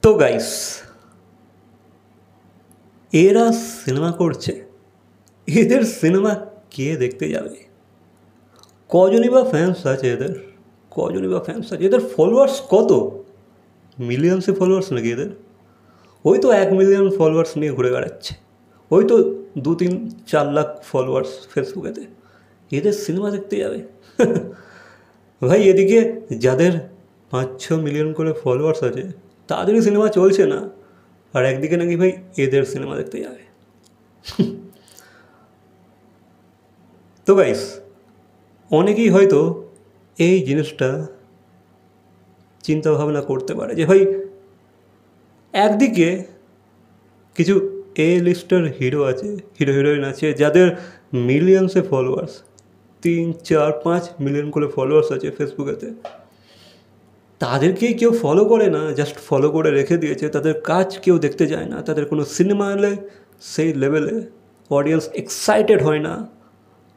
তো গাইস, এরা সিনেমা করছে, এদের সিনেমা কে দেখতে যাবে? কজনই বা ফ্যান্স আছে এদের? কজনই বা ফ্যান্স আছে এদের? ফলোয়ার্স কত? মিলিয়নসে ফলোয়ার্স নাকি এদের? ওই তো 1 মিলিয়ন ফলোয়ার্স নিয়ে ঘুরে বেড়াচ্ছে, ওই তো 2-3-4 লাখ ফলোয়ার্স ফেসবুকেতে। এদের সিনেমা দেখতে যাবে? ভাই, এদিকে যাদের 5-6 মিলিয়ন করে ফলোয়ার্স আছে তাদেরই সিনেমা চলছে না, আর একদিকে নাকি ভাই এদের সিনেমা দেখতে যাবে। তো গাইস, অনেকেই হয়তো এই জিনিসটা চিন্তা ভাবনা করতে পারে যে ভাই, একদিকে কিছু এ লিস্টের হিরো আছে, হিরো হিরোইন আছে যাদের মিলিয়নসে ফলোয়ার্স, 3-4-5 মিলিয়ন করে ফলোয়ার্স আছে ফেসবুকেতে। তাদেরকেই কেউ ফলো করে না, জাস্ট ফলো করে রেখে দিয়েছে। তাদের কাজ কেউ দেখতে যায় না, তাদের কোনো সিনেমা এলে সেই লেভেলে অডিয়েন্স এক্সাইটেড হয় না,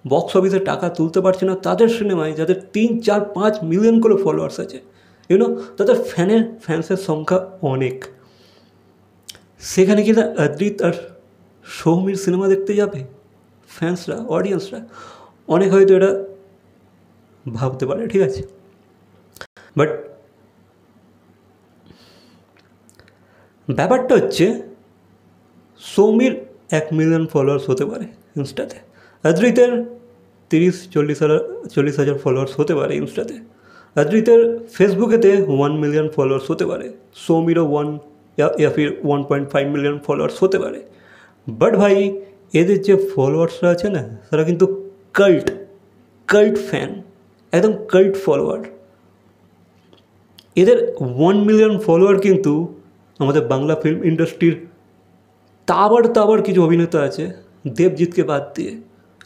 বক্স অফিসে টাকা তুলতে পারছে না তাদের সিনেমায়, যাদের 3-4-5 মিলিয়ন করে ফলোয়ার্স আছে। তাদের ফ্যান্সের সংখ্যা অনেক। সেখানে কি না অদ্রিত আর সৌমির সিনেমা দেখতে যাবে ফ্যান্সরা, অডিয়েন্সরা? অনেক হয়তো এটা ভাবতে পারে, ঠিক আছে, বাট ব্যাপারটা হচ্ছে সৌমির 1 মিলিয়ন ফলোয়ার্স হতে পারে ইনস্টাতে, অদ্রিতের 30-40 হাজার ফলোয়ার্স হতে পারে ইনস্টাতে, অদ্রিতের ফেসবুকেতে 1 মিলিয়ন ফলোয়ার্স হতে পারে, সৌমিরও 1-1.5 মিলিয়ন ফলোয়ার্স হতে পারে। বাট ভাই, এদের যে ফলোয়ার্সরা আছে না, তারা কিন্তু কাল্ট ফ্যান, একদম কাল্ট ফলোয়ার। এদের 1 মিলিয়ন ফলোয়ার কিন্তু আমাদের বাংলা ফিল্ম ইন্ডাস্ট্রির তাবার কিছু অভিনেতা আছে, দেবজিৎকে বাদ দিয়ে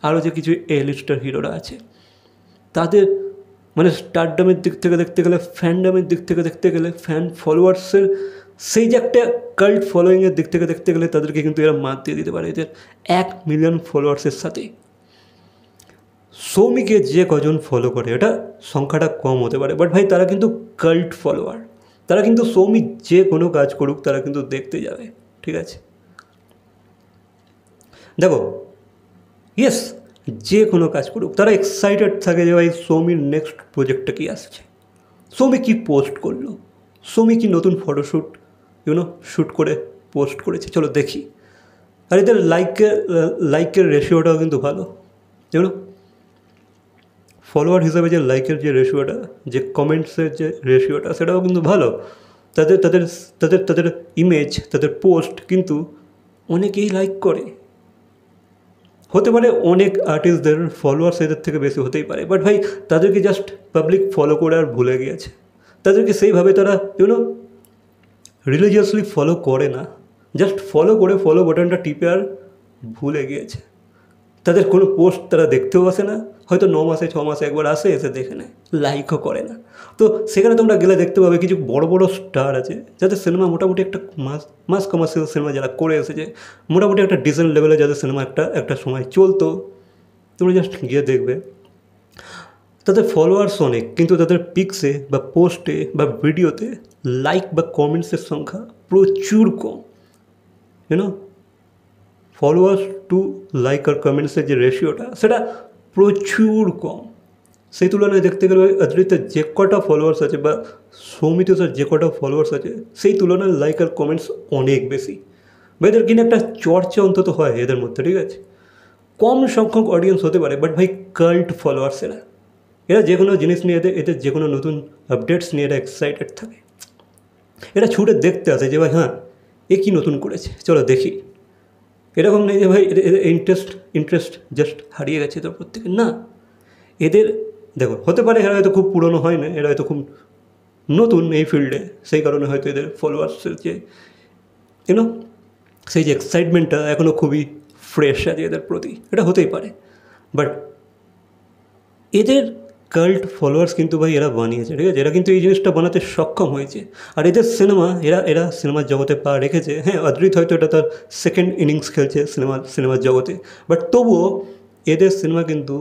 আরও যে কিছু এ লিস্টার হিরোরা আছে, তাদের মানে স্টারডামের দিক থেকে দেখতে গেলে, ফ্যান্ডামের দিক থেকে দেখতে গেলে, ফ্যান ফলোয়ার্সের সেই যে একটা কাল্ট ফলোয়িংয়ের দিক থেকে দেখতে গেলে, তাদেরকে কিন্তু এরা মাত দিয়ে দিতে পারে এদের 1 মিলিয়ন ফলোয়ার্সের সাথে। সৌমিকে যে কজন ফলো করে এটা সংখ্যাটা কম হতে পারে, বাট ভাই তারা কিন্তু কাল্ট ফলোয়ার। তারা কিন্তু সৌমি যে কোনো কাজ করুক তারা কিন্তু দেখতে যাবে, ঠিক আছে? দেখো, ইয়েস, যে কোনো কাজ করুক তারা এক্সাইটেড থাকে যে ভাই সৌমির নেক্সট প্রজেক্টটা কী আসছে, সৌমি কী পোস্ট করলো, সৌমি কী নতুন ফটোশ্যুট শ্যুট করে পোস্ট করেছে, চলো দেখি। আর এদের লাইকের রেশিওটাও কিন্তু ভালো, ফলোয়ার হিসাবে যে লাইকের যে রেশিওটা, যে কমেন্টসের যে রেশিওটা, সেটাও কিন্তু ভালো। তাদের তাদের তাদের তাদের ইমেজ, তাদের পোস্ট কিন্তু অনেকেই লাইক করে। হতে পারে অনেক আর্টিস্টদের ফলোয়ার্স এদের থেকে বেশি হতেই পারে, বাট ভাই তাদেরকে জাস্ট পাবলিক ফলো করে আর ভুলে গিয়েছে। তাদেরকে সেইভাবে তারা রিলিজিয়াসলি ফলো করে না, জাস্ট ফলো করে ফলো বাটনটা টিপে আর ভুলে গিয়েছে। তাদের কোনো পোস্ট তারা দেখতেও আসে না, হয়তো 9 মাসে 6 মাসে একবার আসে, এসে দেখে নেয়, লাইকও করে না। তো সেখানে তোমরা গেলে দেখতে পাবে কিছু বড় বড় স্টার আছে যাদের সিনেমা মোটামুটি একটা মাস কমার্শিয়াল সিনেমা যারা করে এসেছে, মোটামুটি একটা ডিসেন্ট লেভেলে যাদের সিনেমা একটা সময় চলতো, তোমরা জাস্ট গিয়ে দেখবে তাদের ফলোয়ার্স অনেক, কিন্তু তাদের পিক্সে বা পোস্টে বা ভিডিওতে লাইক বা কমেন্টসের সংখ্যা প্রচুর কম। ফলোয়ার্স টু লাইক আর কমেন্টসের যে রেশিওটা, সেটা প্রচুর কম। সেই তুলনায় দেখতে গেলে অদ্রিতের যে কটা ফলোয়ার্স আছে বা সৌমিতের যে কটা ফলোয়ার্স আছে, সেই তুলনায় লাইক আর কমেন্টস অনেক বেশি। বা এদের কিনে একটা চর্চা অন্তত হয় এদের মধ্যে, ঠিক আছে? কম সংখ্যক অডিয়েন্স হতে পারে, বাট ভাই কাল্ট ফলোয়ার্স এরা যে কোনো জিনিস নিয়ে এদের যে কোনো নতুন আপডেটস নিয়ে এরা এক্সাইটেড থাকে। এরা ছুটে দেখতে আসে যে ভাই হ্যাঁ, এ কী নতুন করেছে, চলো দেখি। এরকম নেই যে ভাই এদের ইন্টারেস্ট জাস্ট হারিয়ে গেছে তো প্রত্যেকে, না। এদের দেখো, হতে পারে এরা হয়তো খুব পুরনো হয় না, এরা হয়তো খুব নতুন এই ফিল্ডে, সেই কারণে হয়তো এদের ফলোয়ার্সের যে সেই যে এক্সাইটমেন্টটা এখনও খুবই ফ্রেশ আছে এদের প্রতি, এটা হতেই পারে। বাট এদের কাল্ট ফলোয়ার্স কিন্তু ভাই এরা বানিয়েছে, ঠিক আছে? এরা কিন্তু এই জিনিসটা বানাতে সক্ষম হয়েছে। আর এদের সিনেমা, এরা সিনেমার জগতে পা রেখেছে। হ্যাঁ, অদ্রিত হয়তো এটা তার সেকেন্ড ইনিংস খেলছে সিনেমার জগতে, বাট তবুও এদের সিনেমা কিন্তু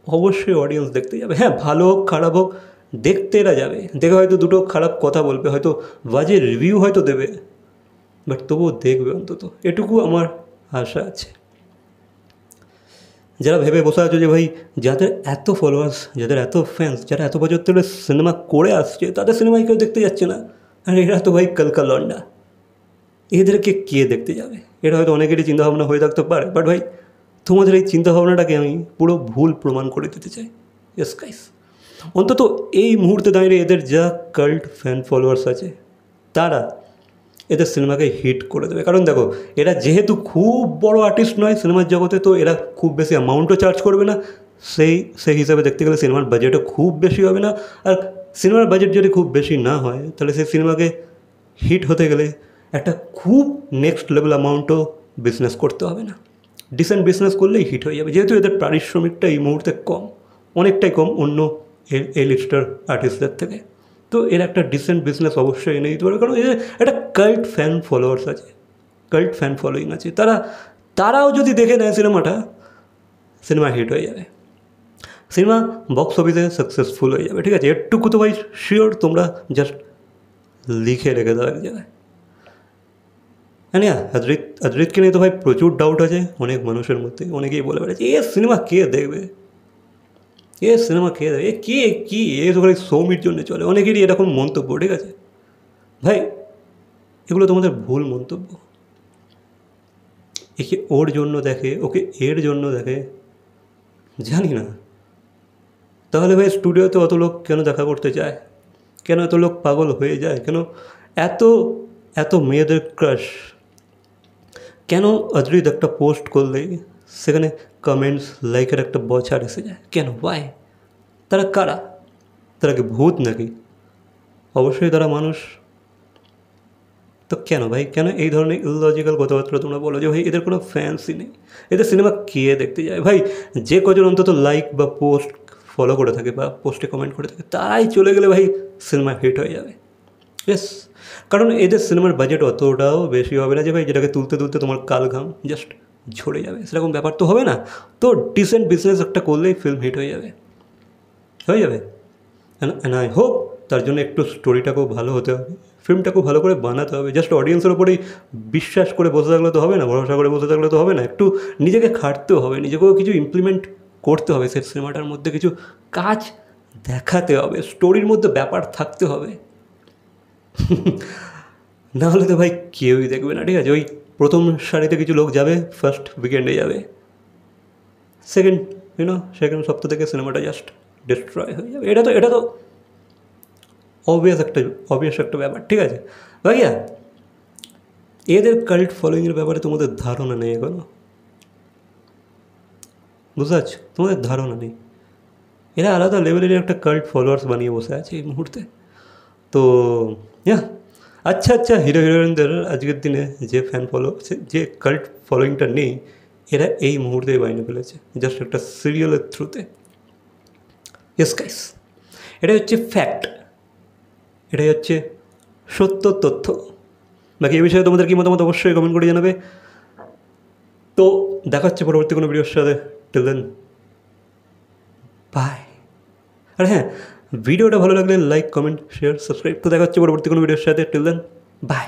অবশ্যই অডিয়েন্স দেখতে যাবে। হ্যাঁ, ভালো হোক খারাপ হোক, দেখতে এরা যাবে, দেখে হয়তো দুটো খারাপ কথা বলবে, হয়তো বাজে রিভিউ হয়তো দেবে, বাট তবুও দেখবে অন্তত, এটুকু আমার আশা আছে। যারা ভেবে বসে আছো যে ভাই যাদের এত ফলোয়ার্স, যাদের এত ফ্যান্স, যারা এত বছর ধরে সিনেমা করে আসছে, তাদের সিনেমায় কেউ দেখতে যাচ্ছে না, আর এরা তো ভাই কলকা লন্ডা, এদেরকে কে দেখতে যাবে? এটা হয়তো অনেকেরই চিন্তাভাবনা হয়ে থাকতে পারে, বাট ভাই তোমাদের এই চিন্তাভাবনাটাকে আমি পুরো ভুল প্রমাণ করে দিতে চাই। ইয়েস গাইস, অন্তত এই মুহূর্তে দাঁড়িয়ে এদের যা কাল্ট ফ্যান ফলোয়ার্স আছে, তারা এদের সিনেমাকে হিট করে দেবে। কারণ দেখো, এরা যেহেতু খুব বড় আর্টিস্ট নয় সিনেমার জগতে, তো এরা খুব বেশি অ্যামাউন্টও চার্জ করবে না, সেই হিসাবে দেখতে গেলে সিনেমার বাজেটও খুব বেশি হবে না। আর সিনেমার বাজেট যদি খুব বেশি না হয়, তাহলে সেই সিনেমাকে হিট হতে গেলে একটা খুব নেক্সট লেভেল অ্যামাউন্টও বিজনেস করতে হবে না, ডিসেন্ট বিজনেস করলেই হিট হয়ে যাবে। যেহেতু এদের পারিশ্রমিকটা এই মুহূর্তে কম, অনেকটাই কম অন্য এই লিস্টার আর্টিস্টদের থেকে, তো এর একটা ডিসেন্ট বিজনেস অবশ্যই এনে দিতে পারবে। কারণ এর একটা কাল্ট ফ্যান ফলোয়ার্স আছে, কাল্ট ফ্যান ফলোয়িং আছে, তারাও যদি দেখে নেয় সিনেমাটা, সিনেমা হিট হয়ে যাবে, সিনেমা বক্স অফিসে সাকসেসফুল হয়ে যাবে। ঠিক আছে, এটুকু তো ভাই শিওর, তোমরা জাস্ট লিখে রেখে দাও এক জায়গায়। হ্যাঁ অদ্রিতকে নিয়ে তো ভাই প্রচুর ডাউট আছে অনেক মানুষের মধ্যে, অনেকেই বলে বেড়াচ্ছে এ সিনেমা কে দেখবে, এ সিনেমা কে দেখবে, কী এ তো খালি সৌমির জন্য চলে, অনেকেরই এরকম মন্তব্য। ঠিক আছে ভাই, এগুলো তোমাদের ভুল মন্তব্য। একে ওর জন্য দেখে, ওকে এর জন্য দেখে, জানি না। তাহলে ভাই স্টুডিওতে অত লোক কেন দেখা করতে চায়, কেন এত লোক পাগল হয়ে যায়, কেন এত এত মেয়েদের ক্রাশ, কেন অদ্রিত একটা পোস্ট করলেই সেখানে কমেন্টস লাইকের একটা বছর এসে যায়, কেন? ওয়াই? তারা কারা? তারা কি ভূত নাকি? অবশ্যই তারা মানুষ। তো কেন ভাই, কেন এই ধরনের ইললজিক্যাল কথাবার্তা তোমরা বলো যে ভাই এদের কোনো ফ্যান্সই নেই, এদের সিনেমা কে দেখতে যায়? ভাই যে কজন অন্তত লাইক বা পোস্ট ফলো করে থাকে বা পোস্টে কমেন্ট করে থাকে, তারাই চলে গেলে ভাই সিনেমা হিট হয়ে যাবে। ইয়েস, কারণ এদের সিনেমার বাজেট অতটাও বেশি হবে না যে ভাই যেটাকে তুলতে তুলতে তোমার কাল ঘাম জাস্ট ঝরে যাবে, সেরকম ব্যাপার তো হবে না। তো ডিসেন্ট বিজনেস একটা করলেই ফিল্ম হিট হয়ে যাবে, হয়ে যাবে। অ্যান্ড আই হোপ তার জন্য একটু স্টোরিটাকেও ভালো হতে হবে, ফিল্মটাকেও ভালো করে বানাতে হবে। জাস্ট অডিয়েন্সের ওপরেই বিশ্বাস করে বসে থাকলে তো হবে না, ভরসা করে বসে থাকলে তো হবে না, একটু নিজেকে খাটতেও হবে, নিজেকেও কিছু ইমপ্লিমেন্ট করতে হবে, সেই সিনেমাটার মধ্যে কিছু কাজ দেখাতে হবে, স্টোরির মধ্যে ব্যাপার থাকতে হবে। না হলে তো ভাই কেউই দেখবে না। ঠিক আছে, ওই প্রথম সারিতে কিছু লোক যাবে, ফার্স্ট উইকেন্ডে যাবে, সেকেন্ড সপ্তাহ থেকে সিনেমাটা জাস্ট ডিস্ট্রয় হয়ে যাবে। এটা তো অবভিয়াস একটা ব্যাপার। ঠিক আছে ভাইয়া, এদের কাল্ট ফলোয়িংয়ের ব্যাপারে তোমাদের ধারণা নেই এখনো, বুঝতে পারছো? তোমাদের ধারণা নেই, এরা আলাদা লেভেলের একটা কাল্ট ফলোয়ার্স বানিয়ে বসে আছে এই মুহূর্তে। তো আচ্ছা হিরো হিরোইনদের আজকের দিনে যে ফ্যান ফলো, যে কাল্ট ফলোয়িংটা নেই, এরা এই মুহূর্তেই বানিয়ে ফেলেছে জাস্ট একটা সিরিয়ালের থ্রুতে। ইয়েস গাইস, এটাই হচ্ছে ফ্যাক্ট, এটাই হচ্ছে সত্য তথ্য। বাকি এই বিষয়ে তোমাদের কি মতামত অবশ্যই কমেন্ট করে জানাবে। তো দেখা হচ্ছে পরবর্তী কোনো ভিডিওর সাথে। Till then by. আর হ্যাঁ, ভিডিওটা ভালো লাগলে লাইক, কমেন্ট, শেয়ার, সাবস্ক্রাইব। তো দেখা হচ্ছে পরবর্তী কোনো ভিডিওর সাথে। Till then by.